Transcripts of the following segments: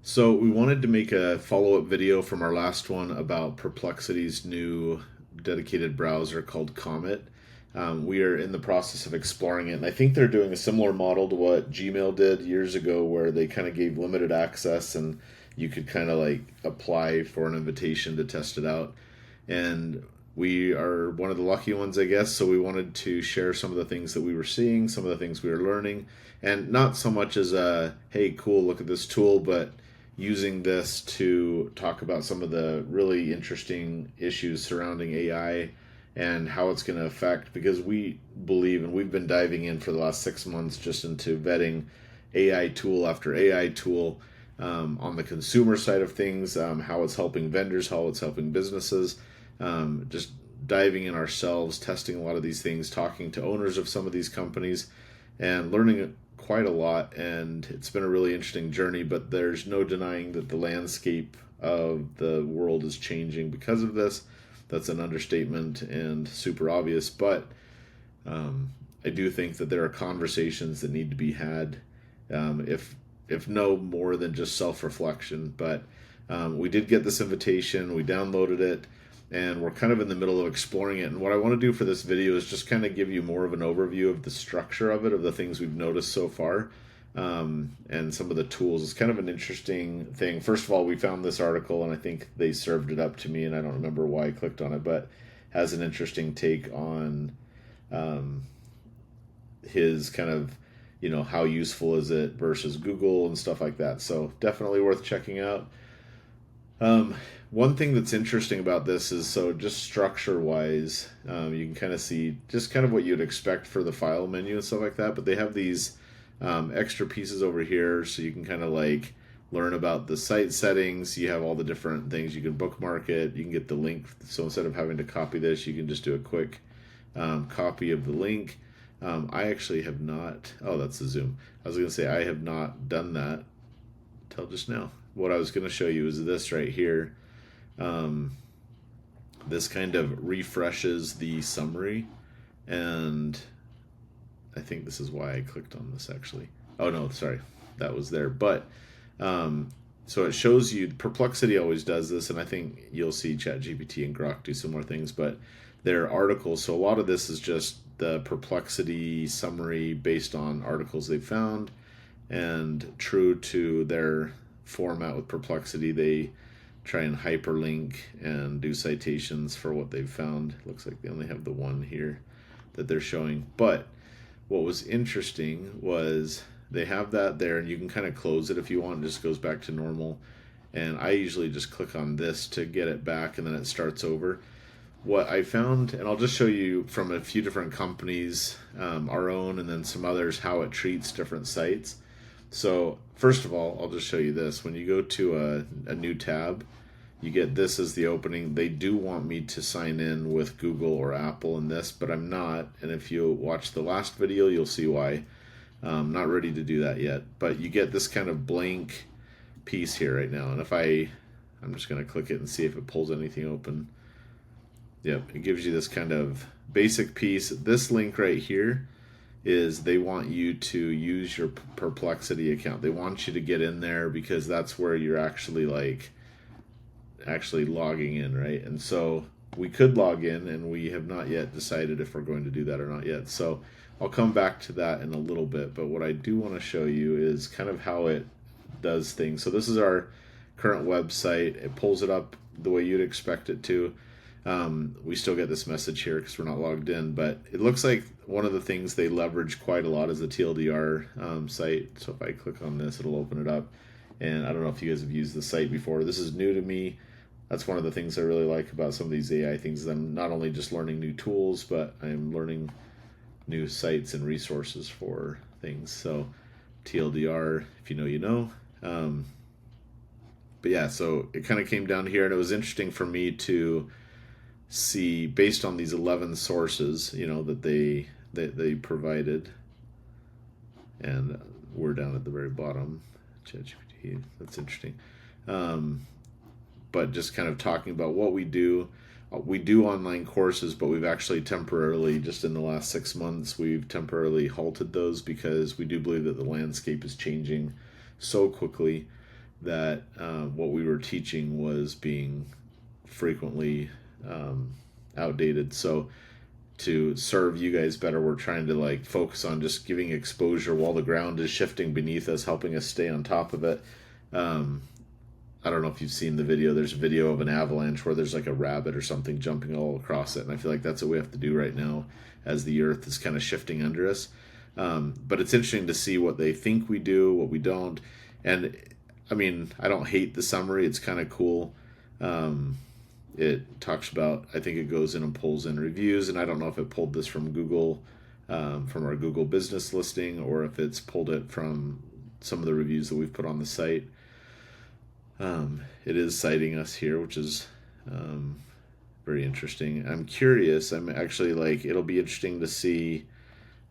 So we wanted to make a follow-up video from our last one about Perplexity's new dedicated browser called Comet. We are in the process of exploring it, and I think they're doing a similar model to what Gmail did years ago, where they kind of gave limited access and you could kind of like apply for an invitation to test it out. And we are one of the lucky ones, I guess. So we wanted to share some of the things that we were seeing, some of the things we were learning, and not so much as a hey, cool, look at this tool, but using this to talk about some of the really interesting issues surrounding AI and how it's going to affect, because we believe, and we've been diving in for the last 6 months just into vetting AI tool after AI tool, on the consumer side of things, how it's helping vendors, how it's helping businesses, just diving in ourselves, testing a lot of these things, talking to owners of some of these companies, and learning quite a lot. And it's been a really interesting journey, but there's no denying that the landscape of the world is changing because of this. That's an understatement and super obvious, but I do think that there are conversations that need to be had, if no more than just self-reflection. But we did get this invitation, we downloaded it, and we're kind of in the middle of exploring it. And what I want to do for this video is just kind of give you more of an overview of the structure of it, of the things we've noticed so far, and some of the tools. It's kind of an interesting thing. First of all, we found this article, and I think they served it up to me, and I don't remember why I clicked on it, but has an interesting take on his kind of, how useful is it versus Google and stuff like that. So definitely worth checking out. One thing that's interesting about this is, so just structure wise, you can kind of see just kind of what you'd expect for the file menu and stuff like that, but they have these extra pieces over here, so you can kind of like learn about the site settings. You have all the different things. You can bookmark it, you can get the link, so instead of having to copy this, you can just do a quick copy of the link. I actually have not, oh, that's the zoom. I was going to say I have not done that till just now. What I was going to show you is this right here. This kind of refreshes the summary, and I think this is why I clicked on this actually. Oh no, sorry, that was there. But so it shows you, Perplexity always does this, and I think you'll see ChatGPT and Grok do similar things, but they're articles. So a lot of this is just the Perplexity summary based on articles they've found, and true to their format with Perplexity, they try and hyperlink and do citations for what they've found. Looks like they only have the one here that they're showing. But what was interesting was they have that there, and you can kind of close it if you want. It just goes back to normal. And I usually just click on this to get it back, and then it starts over. What I found, and I'll just show you from a few different companies, our own and then some others, how it treats different sites. So first of all, I'll just show you this. When you go to a new tab, you get this as the opening. They do want me to sign in with Google or Apple in this, but I'm not. And if you watch the last video, you'll see why. I'm not ready to do that yet. But you get this kind of blank piece here right now. And if I'm just going to click it and see if it pulls anything open. Yep, it gives you this kind of basic piece. This link right here is they want you to use your Perplexity account. They want you to get in there because that's where you're actually logging in, right? And so we could log in, and we have not yet decided if we're going to do that or not yet. So I'll come back to that in a little bit, but what I do want to show you is kind of how it does things. So this is our current website. It pulls it up the way you'd expect it to. We still get this message here because we're not logged in, but it looks like one of the things they leverage quite a lot is the TLDR site. So if I click on this, it'll open it up. And I don't know if you guys have used the site before. This is new to me. That's one of the things I really like about some of these AI things. Is I'm not only just learning new tools, but I'm learning new sites and resources for things. So TLDR, if you know, you know. But yeah, so it kind of came down here, and it was interesting for me to see, based on these 11 sources, that they provided, and we're down at the very bottom. ChatGPT, that's interesting. But just kind of talking about what we do. We do online courses, but we've actually temporarily, just in the last 6 months, we've temporarily halted those because we do believe that the landscape is changing so quickly that what we were teaching was being frequently outdated. So to serve you guys better, we're trying to like focus on just giving exposure while the ground is shifting beneath us, helping us stay on top of it. Um, I don't know if you've seen the video. There's a video of an avalanche where there's like a rabbit or something jumping all across it, and I feel like that's what we have to do right now as the Earth is kind of shifting under us. But it's interesting to see what they think we do, what we don't, and I mean, I don't hate the summary. It's kind of cool. Um, it talks about, I think it goes in and pulls in reviews, and I don't know if it pulled this from Google, from our Google business listing, or if it's pulled it from some of the reviews that we've put on the site. It is citing us here, which is very interesting. I'm curious. I'm actually like, it'll be interesting to see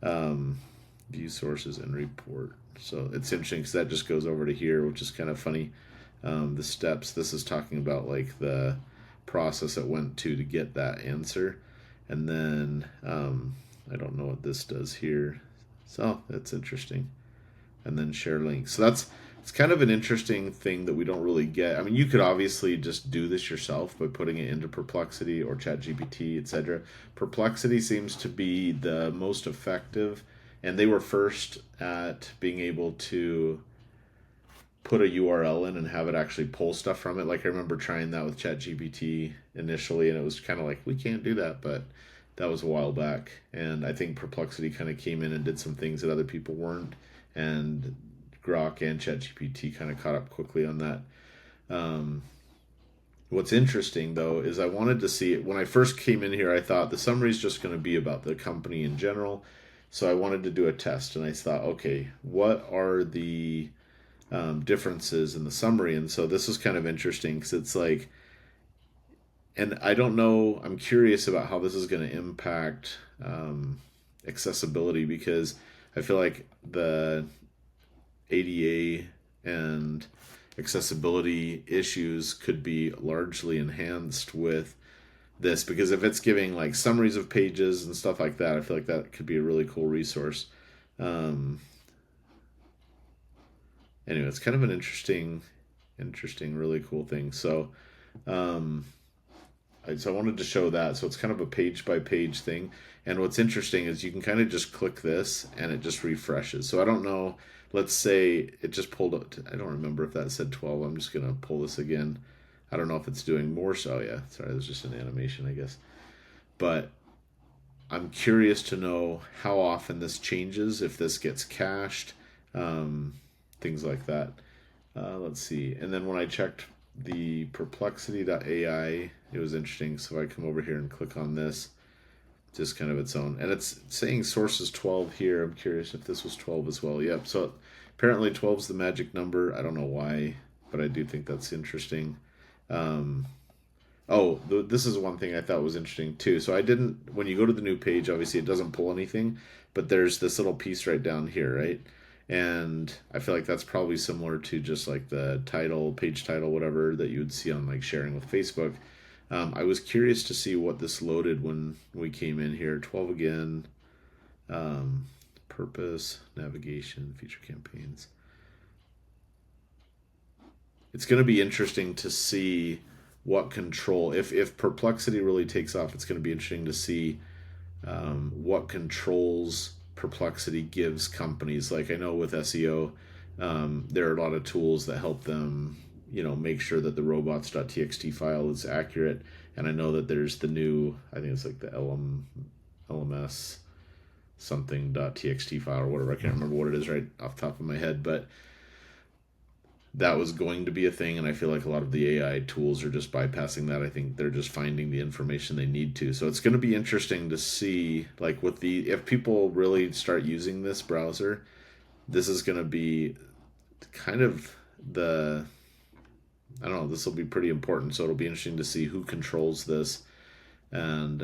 view sources and report. So it's interesting because that just goes over to here, which is kind of funny. The steps, this is talking about like the process it went to get that answer. And then I don't know what this does here. So that's interesting. And then share links. So it's kind of an interesting thing that we don't really get. I mean, you could obviously just do this yourself by putting it into Perplexity or ChatGPT, etc. Perplexity seems to be the most effective, and they were first at being able to put a URL in and have it actually pull stuff from it. Like I remember trying that with ChatGPT initially, and it was kind of like, we can't do that, but that was a while back. And I think Perplexity kind of came in and did some things that other people weren't, and Grok and ChatGPT kind of caught up quickly on that. What's interesting though is I wanted to see it when I first came in here. I thought the summary is just going to be about the company in general, so I wanted to do a test, and I thought, okay, what are the differences in the summary? And so this is kind of interesting because it's like, and I don't know, I'm curious about how this is going to impact accessibility, because I feel like the ADA and accessibility issues could be largely enhanced with this, because if it's giving like summaries of pages and stuff like that, I feel like that could be a really cool resource. Anyway, it's kind of an interesting, really cool thing. So, so I wanted to show that. So it's kind of a page by page thing. And what's interesting is you can kind of just click this and it just refreshes. So I don't know, let's say it just pulled up, I don't remember if that said 12. I'm just going to pull this again. I don't know if it's doing more. So yeah, sorry, there's just an animation, I guess. But I'm curious to know how often this changes, if this gets cached, things like that. Let's see. And then when I checked the Perplexity.ai, it was interesting. So I come over here and click on this, just kind of its own. And it's saying sources 12 here. I'm curious if this was 12 as well. Yep. So apparently 12 is the magic number. I don't know why, but I do think that's interesting. This is one thing I thought was interesting too. So I didn't, when you go to the new page, obviously it doesn't pull anything, but there's this little piece right down here, right? And I feel like that's probably similar to just like the title, page title, whatever that you would see on like sharing with Facebook. I was curious to see what this loaded when we came in here. 12 again, purpose, navigation, feature campaigns. It's going to be interesting to see what control, if Perplexity really takes off, it's going to be interesting to see what controls Perplexity gives companies. Like I know with SEO, there are a lot of tools that help them, make sure that the robots.txt file is accurate. And I know that there's the new, I think it's like the LMS something.txt file or whatever. I can't remember what it is right off the top of my head, but that was going to be a thing, and I feel like a lot of the AI tools are just bypassing that. I think they're just finding the information they need to. So it's going to be interesting to see, like if people really start using this browser, this is going to be kind of I don't know, this will be pretty important. So it'll be interesting to see who controls this, and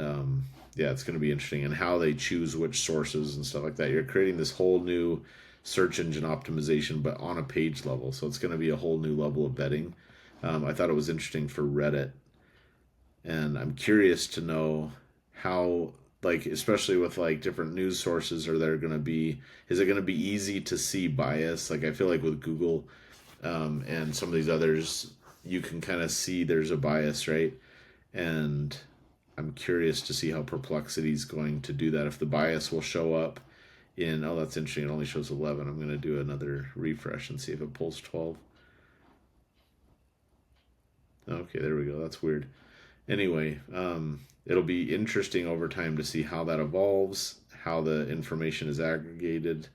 it's going to be interesting, and how they choose which sources and stuff like that. You're creating this whole new search engine optimization, but on a page level. So it's going to be a whole new level of vetting. I thought it was interesting for Reddit, and I'm curious to know how, like, especially with like different news sources, is it going to be easy to see bias? Like I feel like with Google, and some of these others, you can kind of see there's a bias, right? And I'm curious to see how Perplexity is going to do that. If the bias will show up in, oh, that's interesting. It only shows 11. I'm going to do another refresh and see if it pulls 12. Okay, there we go. That's weird. Anyway, it'll be interesting over time to see how that evolves, how the information is aggregated.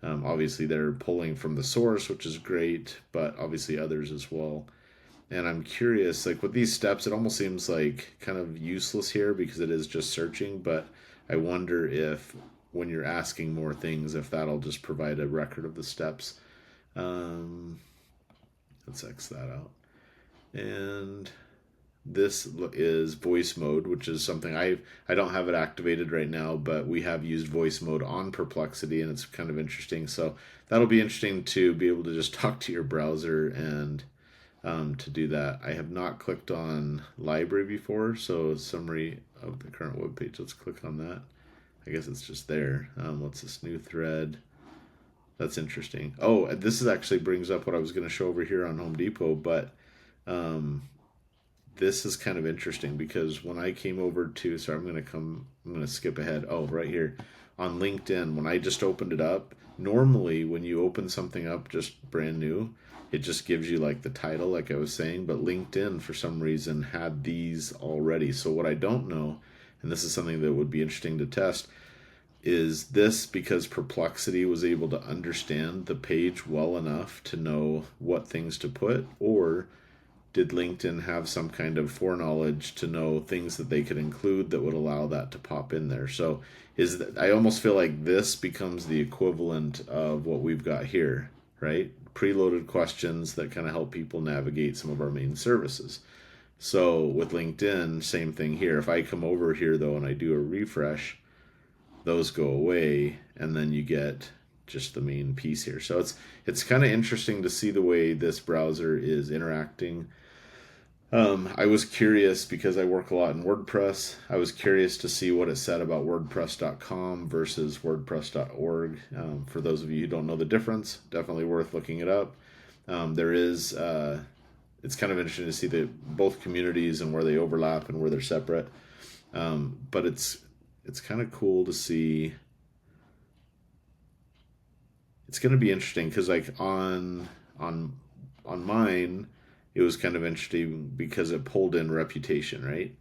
Obviously, they're pulling from the source, which is great, but obviously others as well. And I'm curious, like with these steps, it almost seems like kind of useless here because it is just searching, but I wonder if when you're asking more things, if that'll just provide a record of the steps. Um, let's X that out. And this is voice mode, which is something I don't have it activated right now, but we have used voice mode on Perplexity, and it's kind of interesting. So that'll be interesting to be able to just talk to your browser and to do that. I have not clicked on library before, so summary of the current web page. Let's click on that. I guess it's just there. What's this new thread? That's interesting. Oh, this is actually brings up what I was going to show over here on Home Depot, but this is kind of interesting because when I came over to, sorry, I'm going to skip ahead. Oh, right here on LinkedIn, when I just opened it up, normally when you open something up just brand new, it just gives you like the title, like I was saying, but LinkedIn for some reason had these already. So what I don't know, and this is something that would be interesting to test, is this because Perplexity was able to understand the page well enough to know what things to put, or did LinkedIn have some kind of foreknowledge to know things that they could include that would allow that to pop in there? So I almost feel like this becomes the equivalent of what we've got here, right? Preloaded questions that kind of help people navigate some of our main services. So with LinkedIn, same thing here. If I come over here though and I do a refresh, those go away, and then you get just the main piece here. So it's kind of interesting to see the way this browser is interacting. I was curious because I work a lot in WordPress. I was curious to see what it said about WordPress.com versus WordPress.org. For those of you who don't know the difference, definitely worth looking it up. It's kind of interesting to see both communities and where they overlap and where they're separate. But it's kind of cool to see. It's going to be interesting because like on mine, it was kind of interesting because it pulled in reputation, right?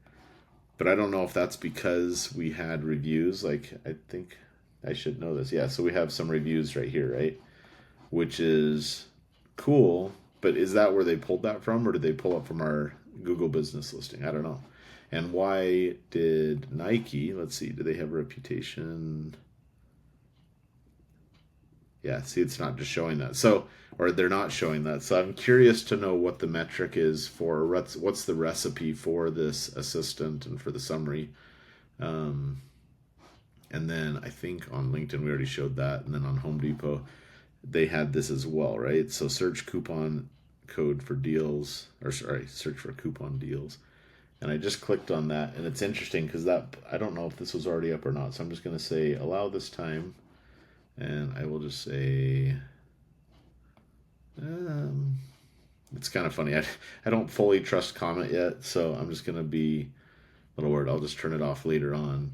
But I don't know if that's because we had reviews. Like I think I should know this. Yeah, so we have some reviews right here, right? Which is cool. But is that where they pulled that from, or did they pull it from our Google business listing? I don't know. And why did Nike, let's see, do they have a reputation? Yeah, see, it's not just showing that. So, or they're not showing that. So I'm curious to know what the metric is for, what's the recipe for this assistant and for the summary. And then I think on LinkedIn, we already showed that. And then on Home Depot, they had this as well, right? So search coupon code for deals, or sorry, search for coupon deals. And I just clicked on that, and it's interesting because that, I don't know if this was already up or not. So I'm just going to say allow this time. And I will just say, it's kind of funny. I don't fully trust Comet yet, so I'm just going to be a little worried. I'll just turn it off later on.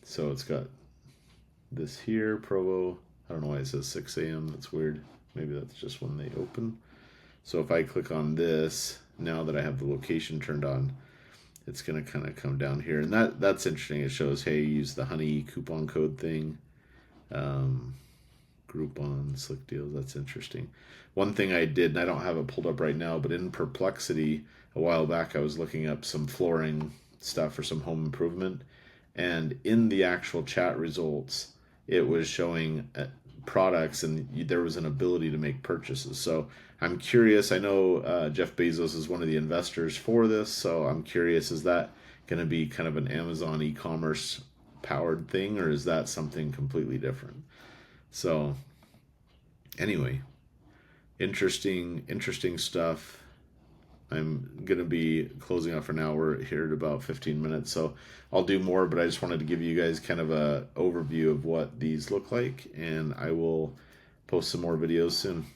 So it's got this here, Provo. I don't know why it says 6 a.m. That's weird. Maybe that's just when they open. So if I click on this, now that I have the location turned on, it's going to kind of come down here. And that's interesting. It shows, hey, use the honey coupon code thing. Groupon, slick deals, that's interesting. One thing I did, and I don't have it pulled up right now, but in Perplexity, a while back I was looking up some flooring stuff for some home improvement, and in the actual chat results, it was showing products, and there was an ability to make purchases. So I'm curious, I know Jeff Bezos is one of the investors for this, so I'm curious, is that going to be kind of an Amazon e-commerce powered thing, or is that something completely different? So anyway, interesting stuff. I'm going to be closing out for now. We're here at about 15 minutes, so I'll do more, but I just wanted to give you guys kind of a overview of what these look like, and I will post some more videos soon.